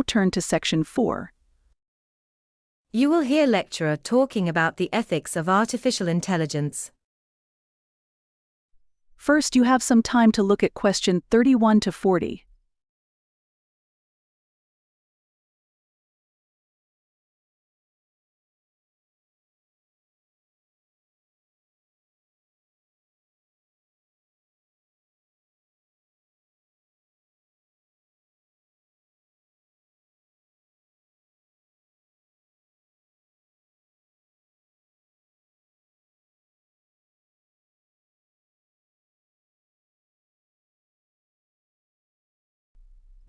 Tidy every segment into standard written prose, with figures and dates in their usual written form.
turn to Section 4. You will hear lecturer talking about the ethics of artificial intelligence. First, you have some time to look at question 31 to 40.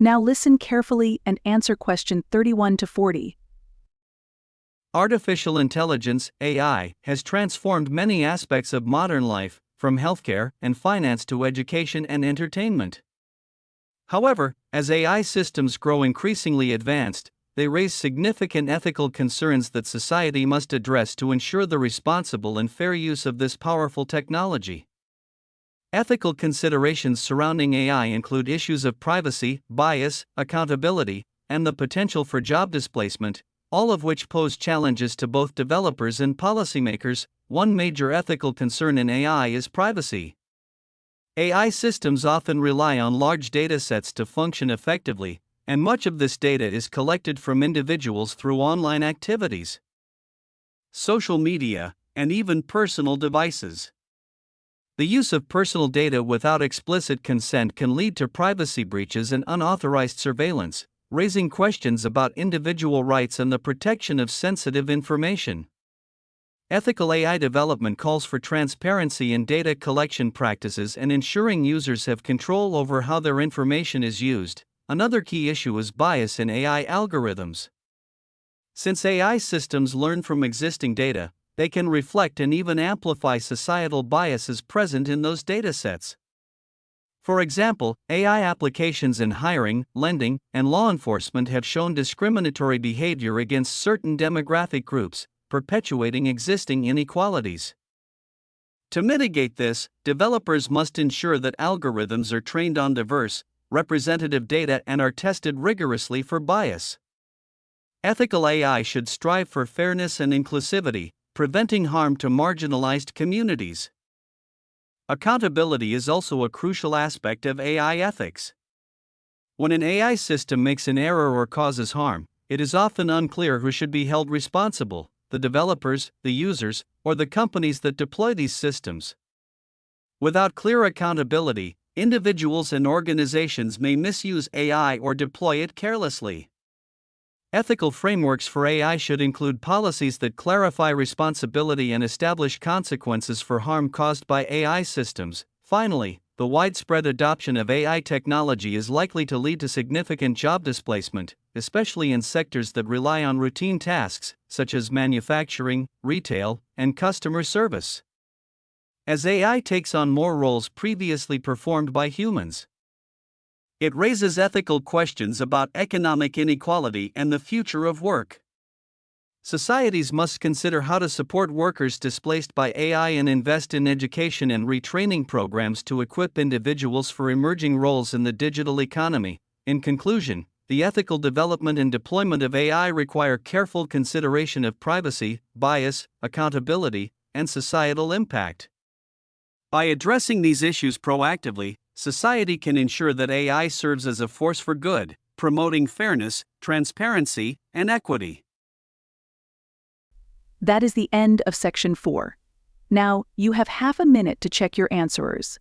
Now listen carefully and answer question 31 to 40. Artificial intelligence, AI, has transformed many aspects of modern life, from healthcare and finance to education and entertainment. However, as AI systems grow increasingly advanced, they raise significant ethical concerns that society must address to ensure the responsible and fair use of this powerful technology. Ethical considerations surrounding AI include issues of privacy, bias, accountability, and the potential for job displacement, all of which pose challenges to both developers and policymakers. One major ethical concern in AI is privacy. AI systems often rely on large data sets to function effectively, and much of this data is collected from individuals through online activities, social media, and even personal devices. The use of personal data without explicit consent can lead to privacy breaches and unauthorized surveillance, raising questions about individual rights and the protection of sensitive information. Ethical AI development calls for transparency in data collection practices and ensuring users have control over how their information is used. Another key issue is bias in AI algorithms. Since AI systems learn from existing data, they can reflect and even amplify societal biases present in those datasets. For example, AI applications in hiring, lending, and law enforcement have shown discriminatory behavior against certain demographic groups, perpetuating existing inequalities. To mitigate this, developers must ensure that algorithms are trained on diverse, representative data and are tested rigorously for bias. Ethical AI should strive for fairness and inclusivity, preventing harm to marginalized communities. Accountability is also a crucial aspect of AI ethics. When an AI system makes an error or causes harm, it is often unclear who should be held responsible: the developers, the users, or the companies that deploy these systems. Without clear accountability, individuals and organizations may misuse AI or deploy it carelessly. Ethical frameworks for AI should include policies that clarify responsibility and establish consequences for harm caused by AI systems. Finally, the widespread adoption of AI technology is likely to lead to significant job displacement, especially in sectors that rely on routine tasks, such as manufacturing, retail, and customer service. As AI takes on more roles previously performed by humans, it raises ethical questions about economic inequality and the future of work. Societies must consider how to support workers displaced by AI and invest in education and retraining programs to equip individuals for emerging roles in the digital economy. In conclusion, the ethical development and deployment of AI require careful consideration of privacy, bias, accountability, and societal impact. By addressing these issues proactively, society can ensure that AI serves as a force for good, promoting fairness, transparency, and equity. That is the end of Section 4. Now, you have half a minute to check your answers.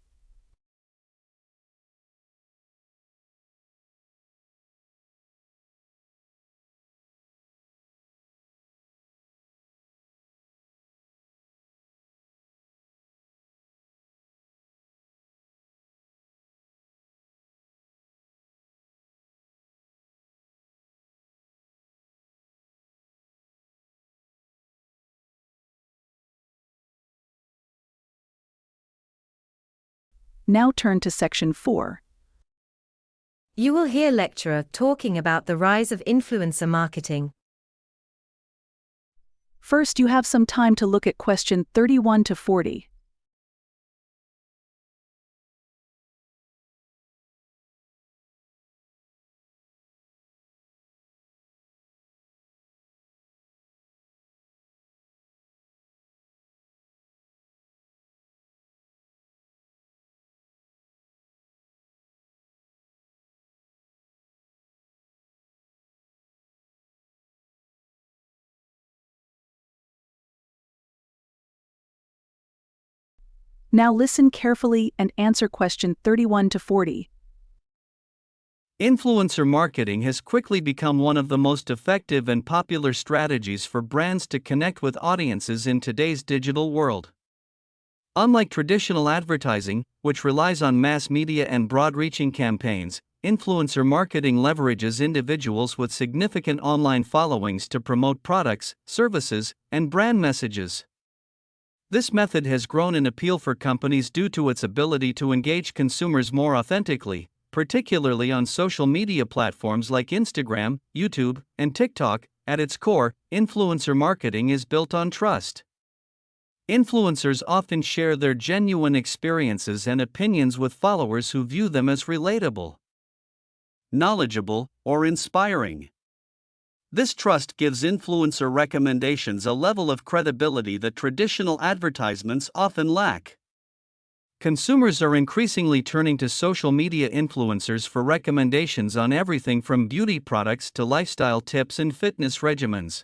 Now turn to Section 4. You will hear lecturer talking about the rise of influencer marketing. First, you have some time to look at question 31 to 40. Now listen carefully and answer question 31 to 40. Influencer marketing has quickly become one of the most effective and popular strategies for brands to connect with audiences in today's digital world. Unlike traditional advertising, which relies on mass media and broad-reaching campaigns, influencer marketing leverages individuals with significant online followings to promote products, services, and brand messages. This method has grown in appeal for companies due to its ability to engage consumers more authentically, particularly on social media platforms like Instagram, YouTube, and TikTok. At its core, influencer marketing is built on trust. Influencers often share their genuine experiences and opinions with followers who view them as relatable, knowledgeable, or inspiring. This trust gives influencer recommendations a level of credibility that traditional advertisements often lack. Consumers are increasingly turning to social media influencers for recommendations on everything from beauty products to lifestyle tips and fitness regimens.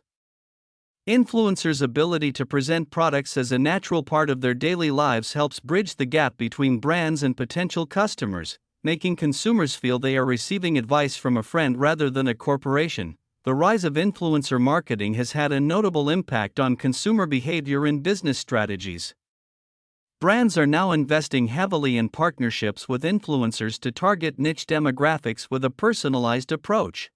Influencers' ability to present products as a natural part of their daily lives helps bridge the gap between brands and potential customers, making consumers feel they are receiving advice from a friend rather than a corporation. The rise of influencer marketing has had a notable impact on consumer behavior and business strategies. Brands are now investing heavily in partnerships with influencers to target niche demographics with a personalized approach.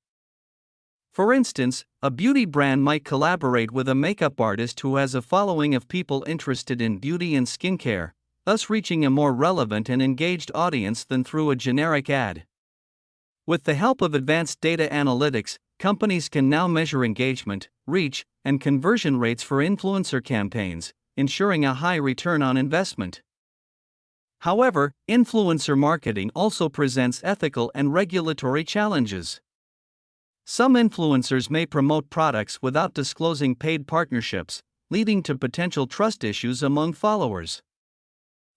For instance, a beauty brand might collaborate with a makeup artist who has a following of people interested in beauty and skincare, thus reaching a more relevant and engaged audience than through a generic ad. With the help of advanced data analytics, companies can now measure engagement, reach, and conversion rates for influencer campaigns, ensuring a high return on investment. However, influencer marketing also presents ethical and regulatory challenges. Some influencers may promote products without disclosing paid partnerships, leading to potential trust issues among followers.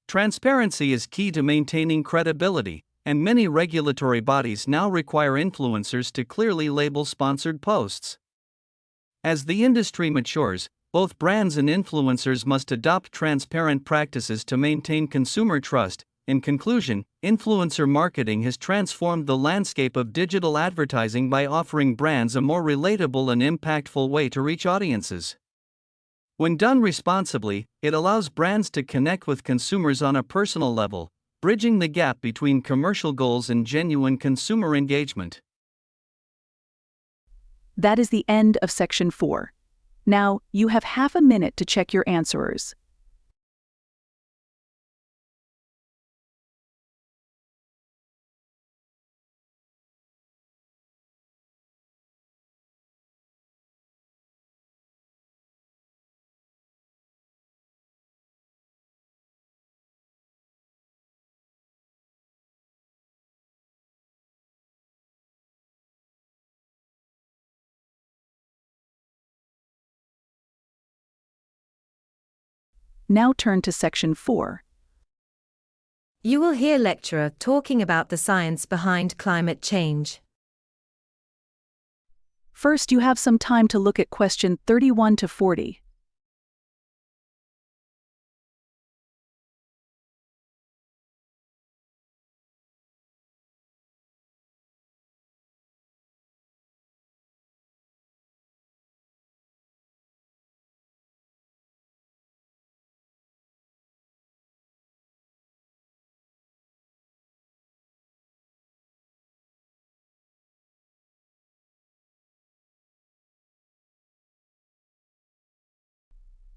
Transparency is key to maintaining credibility, and many regulatory bodies now require influencers to clearly label sponsored posts. As the industry matures, both brands and influencers must adopt transparent practices to maintain consumer trust. In conclusion, influencer marketing has transformed the landscape of digital advertising by offering brands a more relatable and impactful way to reach audiences. When done responsibly, it allows brands to connect with consumers on a personal level, bridging the gap between commercial goals and genuine consumer engagement. That is the end of section 4. Now, you have half a minute to check your answers. Now turn to section 4. You will hear lecturer talking about the science behind climate change. First, you have some time to look at question 31 to 40.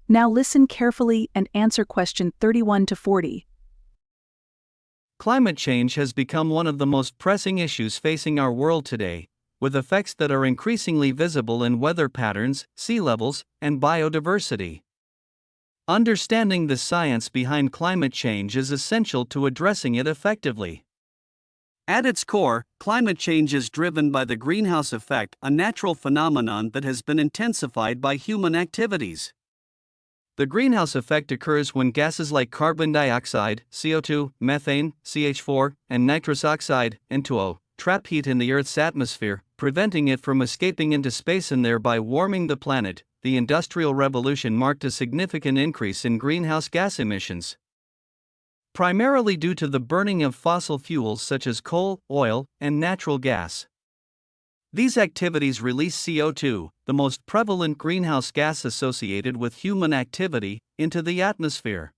Now listen carefully and answer question 31 to 40. Climate change has become one of the most pressing issues facing our world today, with effects that are increasingly visible in weather patterns, sea levels, and biodiversity. Understanding the science behind climate change is essential to addressing it effectively. At its core, climate change is driven by the greenhouse effect, a natural phenomenon that has been intensified by human activities. The greenhouse effect occurs when gases like carbon dioxide, CO2, methane, CH4, and nitrous oxide, N2O, trap heat in the Earth's atmosphere, preventing it from escaping into space and thereby warming the planet. The Industrial Revolution marked a significant increase in greenhouse gas emissions. primarily due to the burning of fossil fuels such as coal, oil, and natural gas. These activities release CO2, the most prevalent greenhouse gas associated with human activity, into the atmosphere.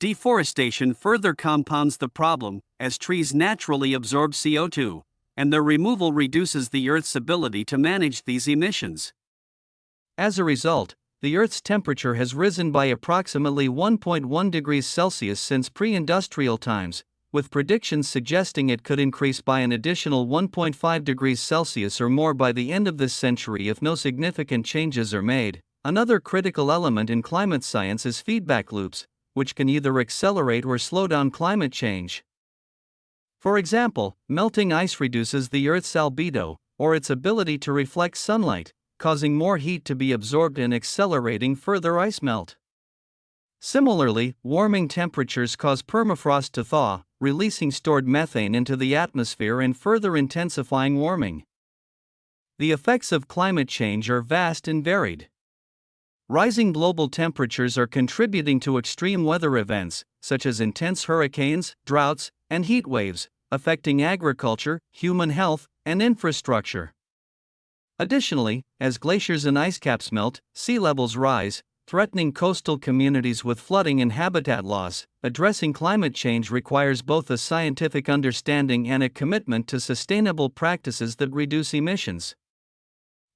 Deforestation further compounds the problem, as trees naturally absorb CO2, and their removal reduces the Earth's ability to manage these emissions. As a result, the Earth's temperature has risen by approximately 1.1 degrees Celsius since pre-industrial times, with predictions suggesting it could increase by an additional 1.5 degrees Celsius or more by the end of this century if no significant changes are made. Another critical element in climate science is feedback loops, which can either accelerate or slow down climate change. For example, melting ice reduces the Earth's albedo, or its ability to reflect sunlight, causing more heat to be absorbed and accelerating further ice melt. Similarly, warming temperatures cause permafrost to thaw, releasing stored methane into the atmosphere and further intensifying warming. The effects of climate change are vast and varied. Rising global temperatures are contributing to extreme weather events, such as intense hurricanes, droughts, and heat waves, affecting agriculture, human health, and infrastructure. Additionally, as glaciers and ice caps melt, sea levels rise, threatening coastal communities with flooding and habitat loss. Addressing climate change requires both a scientific understanding and a commitment to sustainable practices that reduce emissions.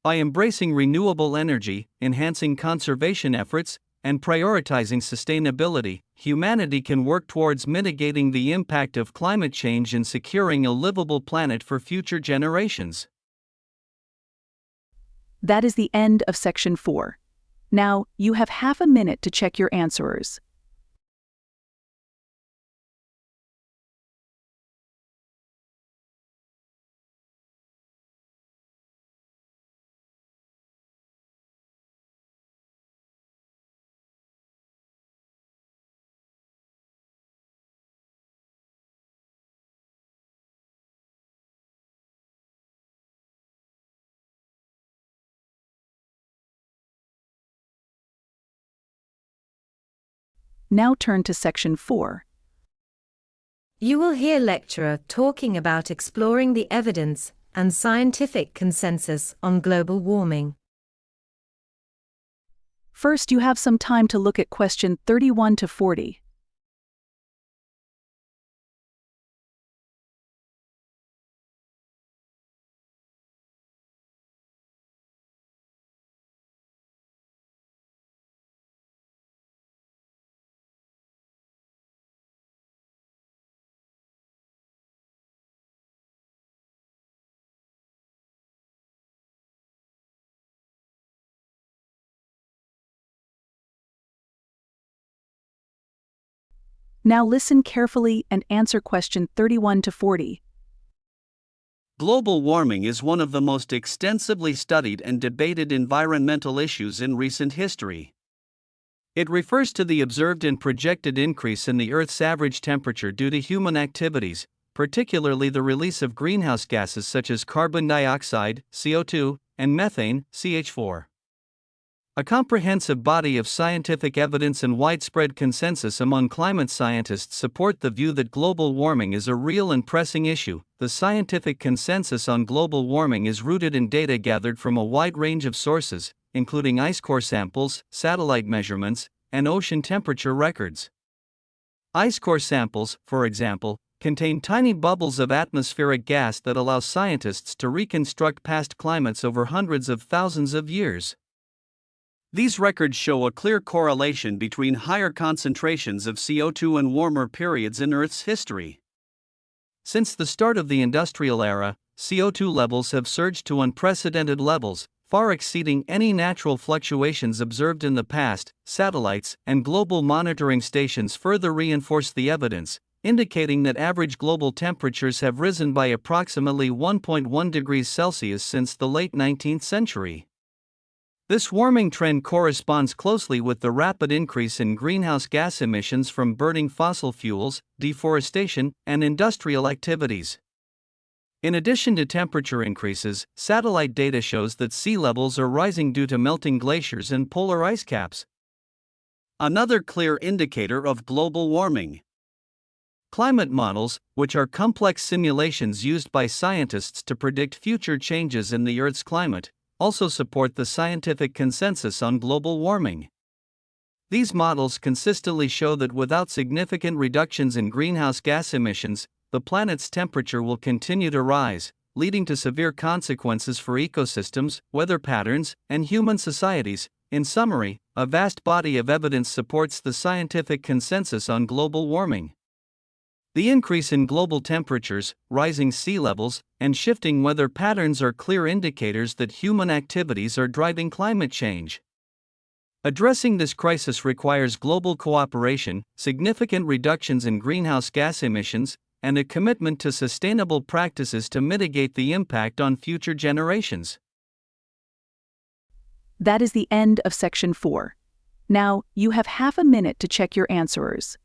By embracing renewable energy, enhancing conservation efforts, and prioritizing sustainability, humanity can work towards mitigating the impact of climate change and securing a livable planet for future generations. That is the end of Section 4. Now, you have half a minute to check your answers. Now turn to Section 4. You will hear lecturer talking about exploring the evidence and scientific consensus on global warming. First, you have some time to look at question 31 to 40. Now listen carefully and answer question 31 to 40. Global warming is one of the most extensively studied and debated environmental issues in recent history. It refers to the observed and projected increase in the Earth's average temperature due to human activities, particularly the release of greenhouse gases such as carbon dioxide, CO2, and methane, CH4. A comprehensive body of scientific evidence and widespread consensus among climate scientists support the view that global warming is a real and pressing issue. The scientific consensus on global warming is rooted in data gathered from a wide range of sources, including ice core samples, satellite measurements, and ocean temperature records. Ice core samples, for example, contain tiny bubbles of atmospheric gas that allow scientists to reconstruct past climates over hundreds of thousands of years. These records show a clear correlation between higher concentrations of CO2 and warmer periods in Earth's history. Since the start of the industrial era, CO2 levels have surged to unprecedented levels, far exceeding any natural fluctuations observed in the past. Satellites and global monitoring stations further reinforce the evidence, indicating that average global temperatures have risen by approximately 1.1 degrees Celsius since the late 19th century. This warming trend corresponds closely with the rapid increase in greenhouse gas emissions from burning fossil fuels, deforestation, and industrial activities. In addition to temperature increases, satellite data shows that sea levels are rising due to melting glaciers and polar ice caps. Another clear indicator of global warming. Climate models, which are complex simulations used by scientists to predict future changes in the Earth's climate, also support the scientific consensus on global warming. These models consistently show that without significant reductions in greenhouse gas emissions, the planet's temperature will continue to rise, leading to severe consequences for ecosystems, weather patterns, and human societies. In summary, a vast body of evidence supports the scientific consensus on global warming. The increase in global temperatures, rising sea levels, and shifting weather patterns are clear indicators that human activities are driving climate change. Addressing this crisis requires global cooperation, significant reductions in greenhouse gas emissions, and a commitment to sustainable practices to mitigate the impact on future generations. That is the end of Section 4. Now, you have half a minute to check your answerers.